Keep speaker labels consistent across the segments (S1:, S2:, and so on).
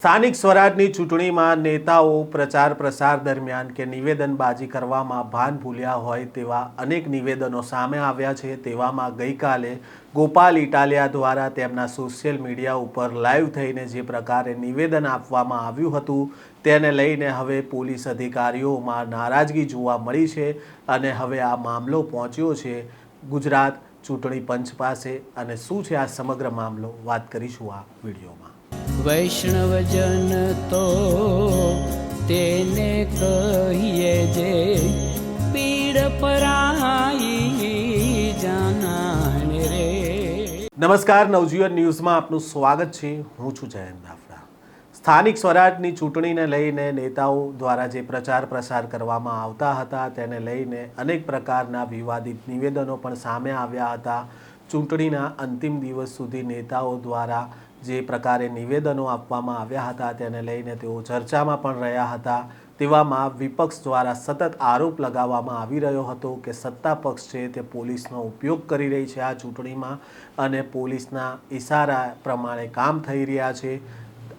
S1: સ્થાનિક સ્વરાજની ચૂંટણીમાં નેતાઓ પ્રચાર પ્રસાર દરમિયાન કે નિવેદનબાજી કરવામાં ભાન ભૂલ્યા હોય તેવા અનેક નિવેદનો સામે આવ્યા છે। તેવામાં ગઈકાલે ગોપાલ ઇટાલિયા દ્વારા તેમના સોશિયલ મીડિયા ઉપર લાઈવ થઈને જે પ્રકારે નિવેદન આપવામાં આવ્યું હતું તેને લઈને હવે પોલીસ અધિકારીઓમાં નારાજગી જોવા મળી છે અને હવે આ મામલો પહોંચ્યો છે ગુજરાત ચૂંટણી પંચ પાસે। અને શું છે આ સમગ્ર મામલો વાત કરીશું આ વિડીયોમાં।
S2: વૈષ્ણવજન તો તેને કહીએ જે પીડ પરાઈ જાનાને રે।
S1: નમસ્કાર, નવજીવન ન્યૂઝમાં આપનું સ્વાગત છે। હું છું જયંત દાફડા। સ્થાનિક સ્વરાજની ચૂંટણીને લઈને નેતાઓ દ્વારા જે પ્રચાર પ્રસાર કરવામાં આવતા હતા તેને લઈને અનેક પ્રકારના વિવાદિત નિવેદનો પણ સામે આવ્યા હતા। ચૂંટણીના અંતિમ દિવસ સુધી નેતાઓ દ્વારા જે પ્રકારે નિવેદનો આપવામાં આવ્યા હતા તેને લઈને તેઓ ચર્ચામાં પણ રહ્યા હતા। તેવામાં વિપક્ષ દ્વારા સતત આરોપ લગાવવામાં આવી રહ્યો હતો કે સત્તા પક્ષ છે તે પોલીસનો ઉપયોગ કરી રહી છે આ ચૂંટણીમાં અને પોલીસના ઇશારા પ્રમાણે કામ થઈ રહ્યા છે।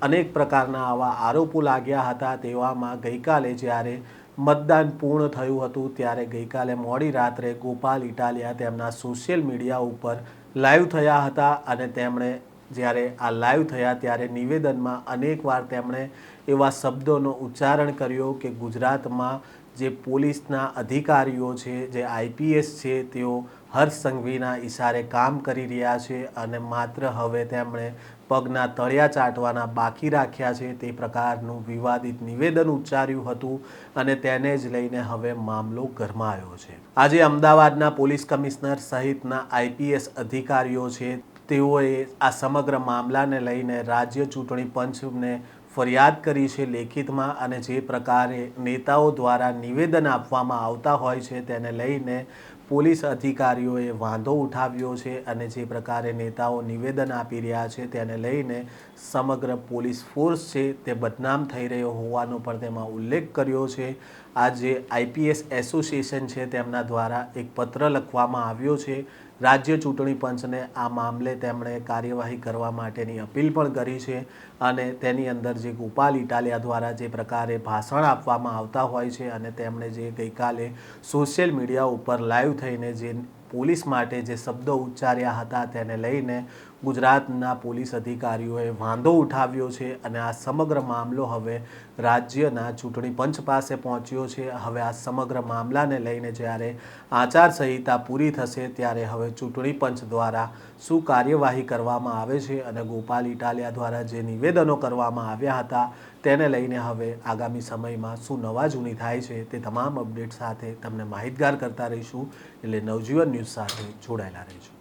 S1: અનેક પ્રકારના આવા આરોપો લાગ્યા હતા। તેવામાં ગઈકાલે જ્યારે મતદાન પૂર્ણ થયું હતું ત્યારે ગઈકાલે મોડી રાત્રે ગોપાલ ઇટાલિયા તેમના સોશિયલ મીડિયા ઉપર લાઈવ થયા હતા અને તેમણે જ્યારે આ લાઈવ થયા ત્યારે નિવેદનમાં અનેકવાર તેમણે એવા શબ્દોનો ઉચ્ચારણ કર્યો કે ગુજરાતમાં જે પોલીસના અધિકારીઓ છે, જે આઈપીએસ છે, તેઓ હર્ષ સંઘવીના ઇશારે કામ કરી રહ્યા છે અને માત્ર હવે તેમણે પગના તળિયા ચાટવાના બાકી રાખ્યા છે તે પ્રકારનું વિવાદિત નિવેદન ઉચ્ચાર્યું હતું અને તેને જ લઈને હવે મામલો ગરમાયો છે। આજે અમદાવાદના પોલીસ કમિશનર સહિતના આઈપીએસ અધિકારીઓ છે તેઓએ આ સમગ્ર મામલાને લઈને રાજ્ય ચૂંટણી પંચને ફરિયાદ કરી છે લેખિતમાં અને જે પ્રકારે નેતાઓ દ્વારા નિવેદન આપવામાં આવતા હોય છે તેને લઈને પોલીસ અધિકારીઓએ વાંધો ઉઠાવ્યો છે અને જે પ્રકારે નેતાઓ નિવેદન આપી રહ્યા છે તેને લઈને સમગ્ર પોલીસ ફોર્સ છે તે બદનામ થઈ રહ્યો હોવાનો પણ તેમાં ઉલ્લેખ કર્યો છે। આજે આઈપીએસ એસોસિએશન છે તેમના દ્વારા એક પત્ર લખવામાં આવ્યો છે રાજ્ય ચૂંટણી પંચને આ મામલે તેમણે કાર્યવાહી કરવા માટેની અપીલ પણ કરી છે અને તેની અંદર જે ગોપાલ ઇટાલિયા દ્વારા જે પ્રકારે ભાષણ આપવામાં આવતા હોય છે અને તેમણે જે ગઈકાલે સોશિયલ મીડિયા ઉપર લાઈવ થઈને જે પોલીસ માટે જે શબ્દો ઉચ્ચાર્યા હતા તેને લઈને ગુજરાતના પોલીસ અધિકારીઓએ વાંધો ઉઠાવ્યો છે અને આ સમગ્ર મામલો હવે રાજ્યના ચૂંટણી પંચ પાસે પહોંચ્યો છે। હવે આ સમગ્ર મામલાને લઈને જ્યારે આચારસંહિતા પૂરી થશે ત્યારે હવે ચૂંટણી પંચ દ્વારા શું કાર્યવાહી કરવામાં આવે છે અને ગોપાલ ઇટાલિયા દ્વારા જે નિવેદનો કરવામાં આવ્યા હતા તેને લઈને હવે આગામી સમયમાં શું નવા જૂની થાય છે તે તમામ અપડેટ સાથે તમને માહિતગાર કરતા રહીશું। એટલે નવજીવન ન્યૂઝ સાથે જોડાયેલા રહીશું।